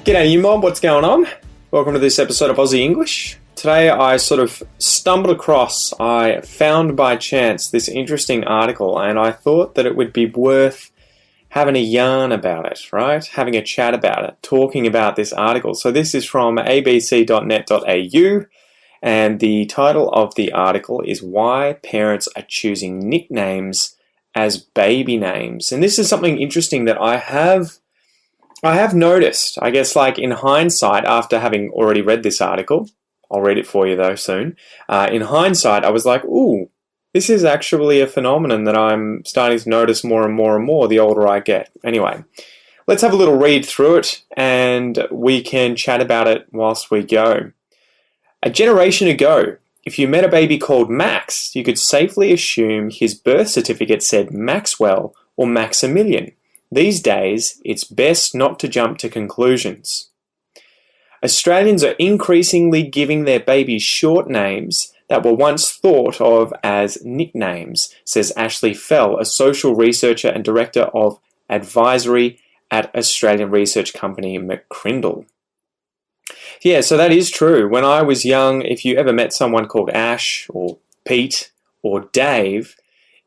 G'day you mob, what's going on? Welcome to this episode of Aussie English. Today I sort of stumbled across, I found by chance this interesting article and I thought that it would be worth having a yarn about it, right? Having a chat about it, talking about this article. So this is from abc.net.au and the title of the article is Why Parents Are Choosing Nicknames as Baby Names. And this is something interesting that I have noticed, I guess, like in hindsight, after having already read this article. I'll read it for you though soon. In hindsight, I was like, ooh, this is actually a phenomenon that I'm starting to notice more and more and more the older I get. Anyway, let's have a little read through it and we can chat about it whilst we go. A generation ago, if you met a baby called Max, you could safely assume his birth certificate said Maxwell or Maximilian. These days, it's best not to jump to conclusions. Australians are increasingly giving their babies short names that were once thought of as nicknames, says Ashley Fell, a social researcher and director of advisory at Australian research company McCrindle. Yeah, so that is true. When I was young, if you ever met someone called Ash or Pete or Dave,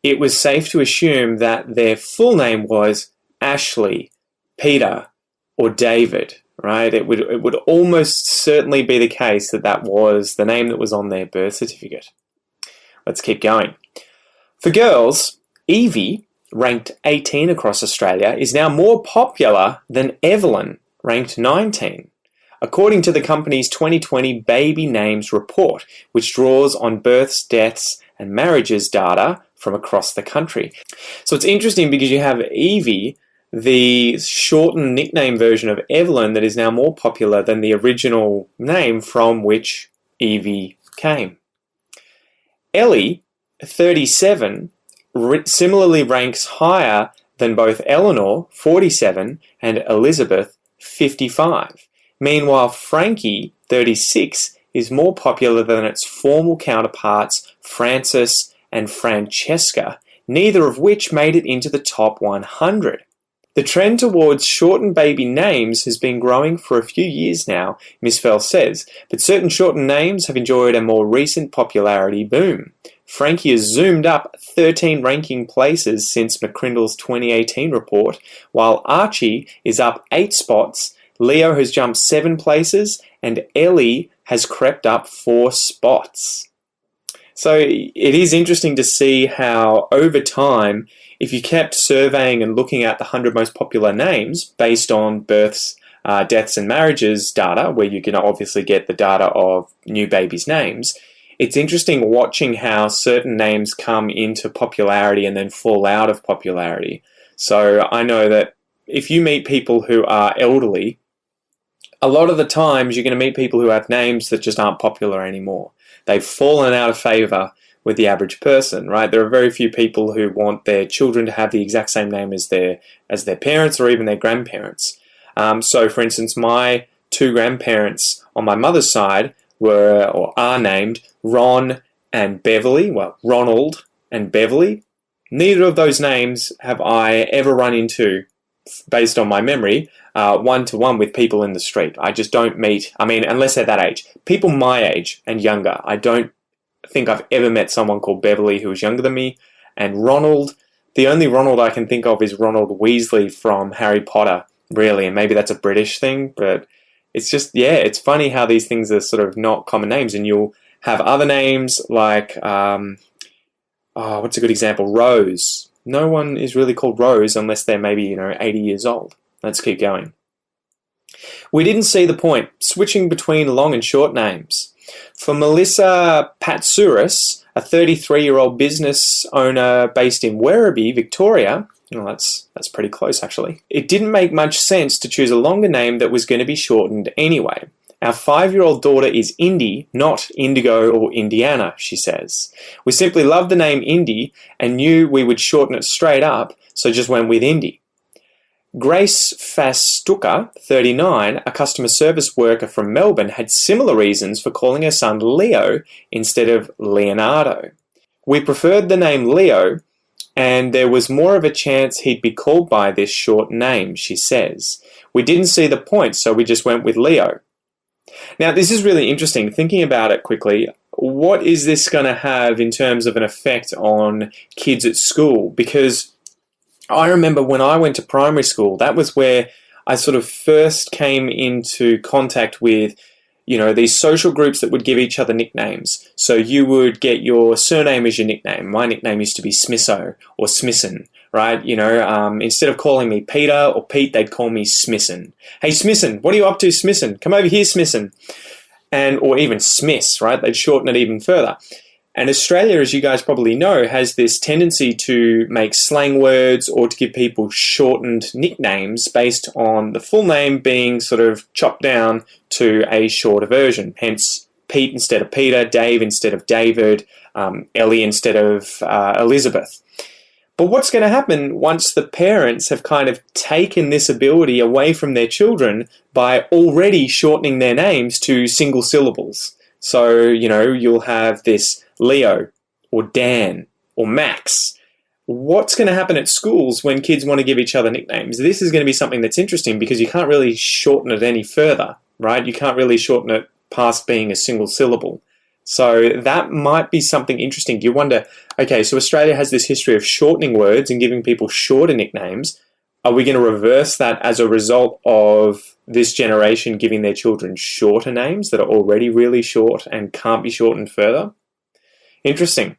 it was safe to assume that their full name was Ashley, Peter, or David, right? It would almost certainly be the case that that was the name that was on their birth certificate. Let's keep going. For girls, Evie, ranked 18 across Australia, is now more popular than Evelyn, ranked 19, according to the company's 2020 Baby Names Report, which draws on births, deaths, and marriages data from across the country. So it's interesting because you have Evie, the shortened nickname version of Evelyn that is now more popular than the original name from which Evie came. Ellie, 37, similarly ranks higher than both Eleanor, 47, and Elizabeth, 55. Meanwhile, Frankie, 36, is more popular than its formal counterparts Frances and Francesca, neither of which made it into the top 100. The trend towards shortened baby names has been growing for a few years now, Ms. Fell says, but certain shortened names have enjoyed a more recent popularity boom. Frankie has zoomed up 13 ranking places since McCrindle's 2018 report, while Archie is up 8 spots, Leo has jumped 7 places, and Ellie has crept up 4 spots. So it is interesting to see how over time, if you kept surveying and looking at the 100 most popular names based on births, deaths and marriages data, where you can obviously get the data of new babies' names, it's interesting watching how certain names come into popularity and then fall out of popularity. So I know that if you meet people who are elderly, a lot of the times you're going to meet people who have names that just aren't popular anymore. They've fallen out of favour with the average person, right? There are very few people who want their children to have the exact same name as their parents or even their grandparents. So, for instance, my 2 grandparents on my mother's side are named Ron and Beverly. Well, Ronald and Beverly. Neither of those names have I ever run into, based on my memory, one-to-one with people in the street. I just don't meet, unless they're that age. People my age and younger, I don't think I've ever met someone called Beverly who was younger than me. And Ronald, the only Ronald I can think of is Ronald Weasley from Harry Potter, really. And maybe that's a British thing, but it's just, yeah, it's funny how these things are sort of not common names. And you'll have other names like, what's a good example? Rose. No one is really called Rose unless they're maybe, 80 years old. Let's keep going. We didn't see the point, switching between long and short names. For Melissa Patsouris, a 33-year-old business owner based in Werribee, Victoria, that's pretty close actually, it didn't make much sense to choose a longer name that was going to be shortened anyway. Our 5-year-old daughter is Indy, not Indigo or Indiana, she says. We simply loved the name Indy and knew we would shorten it straight up, so just went with Indy. Grace Fastuka, 39, a customer service worker from Melbourne, had similar reasons for calling her son Leo instead of Leonardo. We preferred the name Leo, and there was more of a chance he'd be called by this short name, she says. We didn't see the point, so we just went with Leo. Now, this is really interesting. Thinking about it quickly, what is this going to have in terms of an effect on kids at school? Because I remember when I went to primary school, that was where I sort of first came into contact with, these social groups that would give each other nicknames. So you would get your surname as your nickname. My nickname used to be Smisso or Smisson, right? Instead of calling me Peter or Pete, they'd call me Smisson. Hey, Smisson, what are you up to, Smisson? Come over here, Smisson. Or even Smiths, right? They'd shorten it even further. And Australia, as you guys probably know, has this tendency to make slang words or to give people shortened nicknames based on the full name being sort of chopped down to a shorter version. Hence, Pete instead of Peter, Dave instead of David, Ellie instead of Elizabeth. But what's going to happen once the parents have kind of taken this ability away from their children by already shortening their names to single syllables? So, you'll have this Leo or Dan or Max. What's going to happen at schools when kids want to give each other nicknames? This is going to be something that's interesting because you can't really shorten it any further, right? You can't really shorten it past being a single syllable. So that might be something interesting. You wonder, okay, so Australia has this history of shortening words and giving people shorter nicknames. Are we going to reverse that as a result of this generation giving their children shorter names that are already really short and can't be shortened further? Interesting.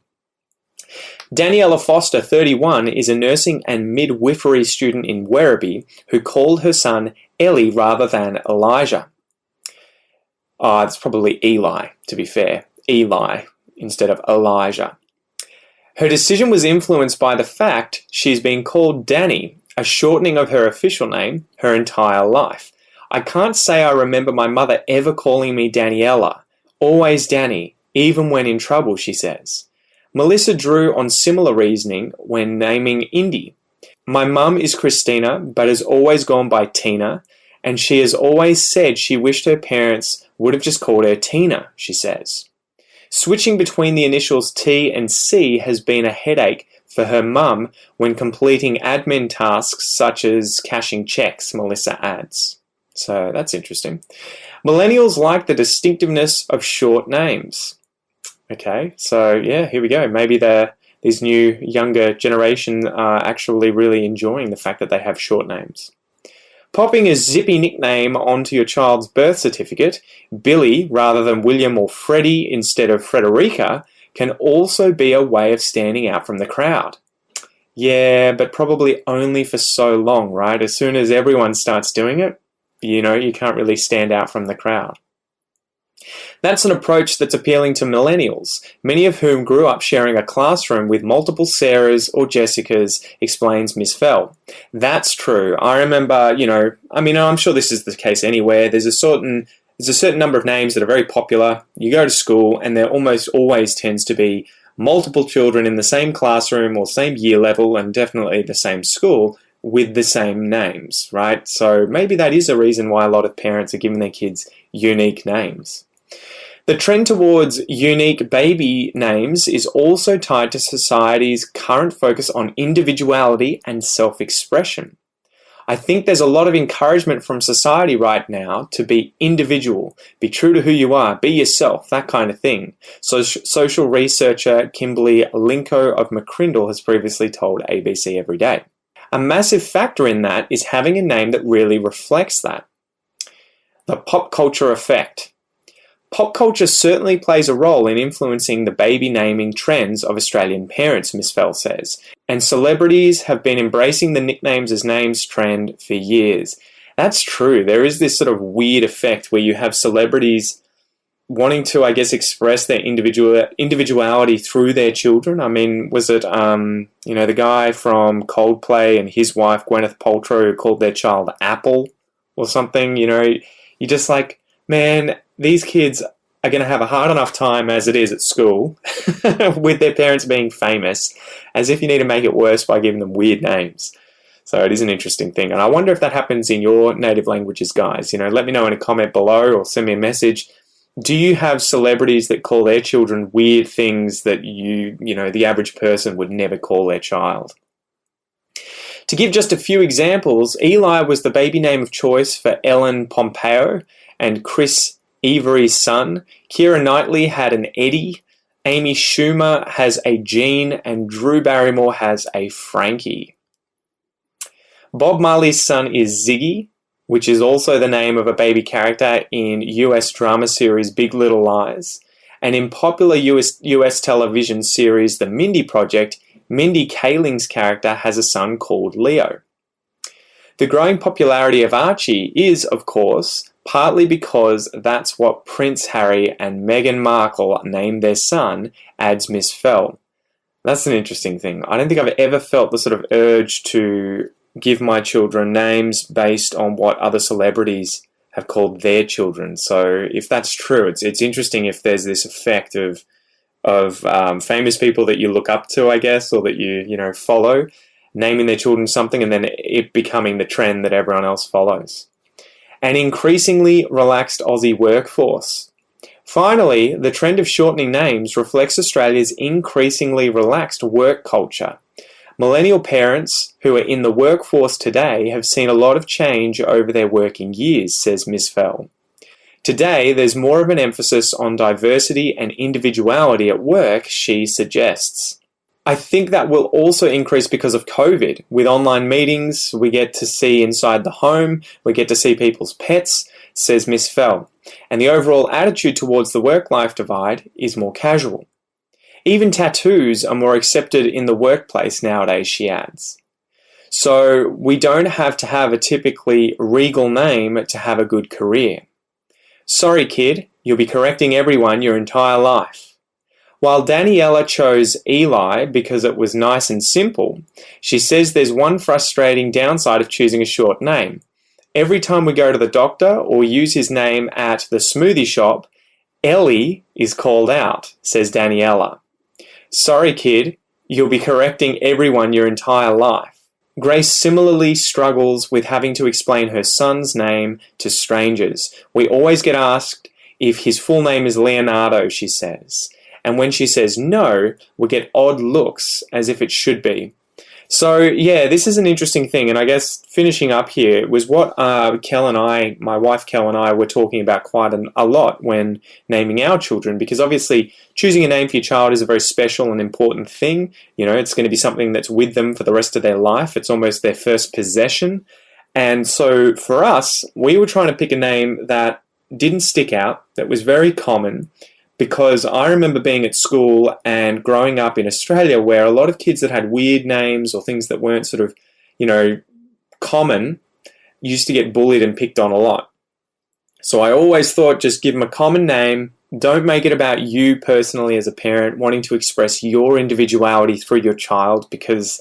Daniela Foster, 31, is a nursing and midwifery student in Werribee who called her son Ellie rather than Elijah. It's probably Eli, to be fair. Eli instead of Elijah. Her decision was influenced by the fact she's been called Danny, a shortening of her official name, her entire life. I can't say I remember my mother ever calling me Daniela. Always Danny, even when in trouble, she says. Melissa drew on similar reasoning when naming Indy. My mum is Christina, but has always gone by Tina, and she has always said she wished her parents would have just called her Tina, she says. Switching between the initials T and C has been a headache for her mum when completing admin tasks such as cashing checks, Melissa adds. So that's interesting. Millennials like the distinctiveness of short names. Okay, so yeah, here we go. Maybe these new younger generation are actually really enjoying the fact that they have short names. Popping a zippy nickname onto your child's birth certificate, Billy rather than William or Freddie instead of Frederica, can also be a way of standing out from the crowd. Yeah, but probably only for so long, right? As soon as everyone starts doing it, you can't really stand out from the crowd. That's an approach that's appealing to millennials, many of whom grew up sharing a classroom with multiple Sarahs or Jessicas, explains Ms. Fell. That's true. I remember, I'm sure this is the case anywhere. There's a certain number of names that are very popular. You go to school and there almost always tends to be multiple children in the same classroom or same year level and definitely the same school with the same names, right? So maybe that is a reason why a lot of parents are giving their kids unique names. The trend towards unique baby names is also tied to society's current focus on individuality and self-expression. I think there's a lot of encouragement from society right now to be individual, be true to who you are, be yourself, that kind of thing. So social researcher Kimberly Linko of McCrindle has previously told ABC Everyday. A massive factor in that is having a name that really reflects that. The pop culture effect. Pop culture certainly plays a role in influencing the baby naming trends of Australian parents, Ms. Fell says, and celebrities have been embracing the nicknames as names trend for years. That's true. There is this sort of weird effect where you have celebrities wanting to, express their individuality through their children. I mean, was it, the guy from Coldplay and his wife, Gwyneth Paltrow, who called their child Apple or something? You're just like, man, these kids are going to have a hard enough time as it is at school with their parents being famous, as if you need to make it worse by giving them weird names. So it is an interesting thing. And I wonder if that happens in your native languages, guys. Let me know in a comment below or send me a message. Do you have celebrities that call their children weird things that the average person would never call their child? To give just a few examples, Eli was the baby name of choice for Ellen Pompeo and Chris Avery's son. Keira Knightley had an Eddie. Amy Schumer has a Jean, and Drew Barrymore has a Frankie. Bob Marley's son is Ziggy, which is also the name of a baby character in US drama series Big Little Lies. And in popular US television series The Mindy Project, Mindy Kaling's character has a son called Leo. The growing popularity of Archie is, of course, partly because that's what Prince Harry and Meghan Markle named their son, adds Miss Fell. That's an interesting thing. I don't think I've ever felt the sort of urge to give my children names based on what other celebrities have called their children. So if that's true, it's interesting if there's this effect of famous people that you look up to, I guess, or that you follow, naming their children something and then it becoming the trend that everyone else follows. An increasingly relaxed Aussie workforce. Finally, the trend of shortening names reflects Australia's increasingly relaxed work culture. Millennial parents who are in the workforce today have seen a lot of change over their working years, says Ms. Fell. Today, there's more of an emphasis on diversity and individuality at work, she suggests. I think that will also increase because of COVID. With online meetings, we get to see inside the home, we get to see people's pets, says Ms. Fell. And the overall attitude towards the work-life divide is more casual. Even tattoos are more accepted in the workplace nowadays, she adds. So we don't have to have a typically regal name to have a good career. Sorry, kid, you'll be correcting everyone your entire life. While Daniela chose Eli because it was nice and simple, she says there's one frustrating downside of choosing a short name. Every time we go to the doctor or use his name at the smoothie shop, Ellie is called out, says Daniela. Sorry, kid, you'll be correcting everyone your entire life. Grace similarly struggles with having to explain her son's name to strangers. We always get asked if his full name is Leonardo, she says. And when she says no, we get odd looks as if it should be. So, yeah, this is an interesting thing. And I guess finishing up here was what my wife Kel and I were talking about quite a lot when naming our children, because obviously choosing a name for your child is a very special and important thing. You know, it's going to be something that's with them for the rest of their life. It's almost their first possession. And so for us, we were trying to pick a name that didn't stick out, that was very common, because I remember being at school and growing up in Australia where a lot of kids that had weird names or things that weren't sort of, common used to get bullied and picked on a lot. So I always thought just give them a common name. Don't make it about you personally as a parent wanting to express your individuality through your child, because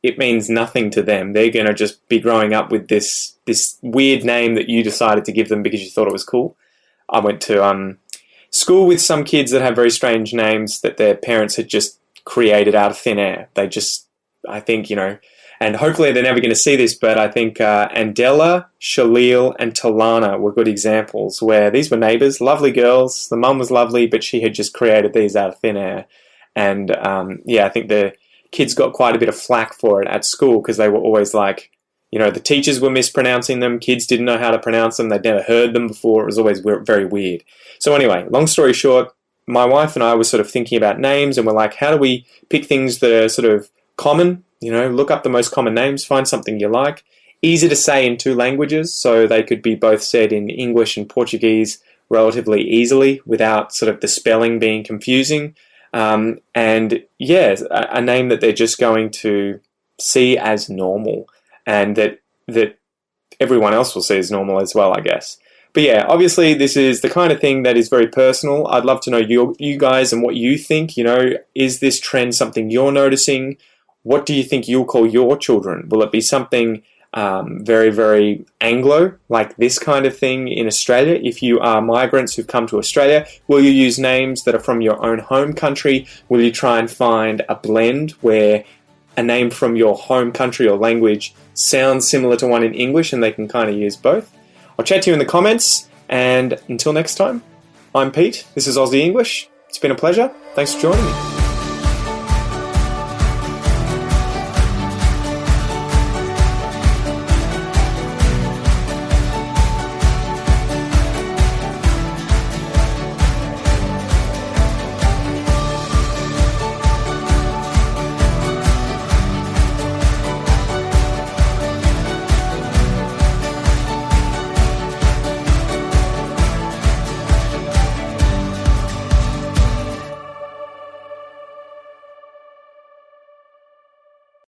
it means nothing to them. They're going to just be growing up with this weird name that you decided to give them because you thought it was cool. I went to school with some kids that have very strange names that their parents had just created out of thin air. They just, I think, and hopefully they're never going to see this, but I think Andela, Shalil, and Talana were good examples where these were neighbours, lovely girls. The mum was lovely, but she had just created these out of thin air. And I think the kids got quite a bit of flack for it at school because they were always like, the teachers were mispronouncing them. Kids didn't know how to pronounce them. They'd never heard them before. It was always very weird. So anyway, long story short, my wife and I were sort of thinking about names and we're like, how do we pick things that are sort of common? Look up the most common names, find something you like. Easy to say in two languages, so they could be both said in English and Portuguese relatively easily without sort of the spelling being confusing. A name that they're just going to see as normal. And that everyone else will see as normal as well, I guess. But yeah, obviously this is the kind of thing that is very personal. I'd love to know you guys and what you think. Is this trend something you're noticing? What do you think you'll call your children? Will it be something very, very Anglo, like this kind of thing in Australia? If you are migrants who've come to Australia, will you use names that are from your own home country? Will you try and find a blend where a name from your home country or language sounds similar to one in English and they can kind of use both? I'll chat to you in the comments, and until next time, I'm Pete. This is Aussie English. It's been a pleasure. Thanks for joining me.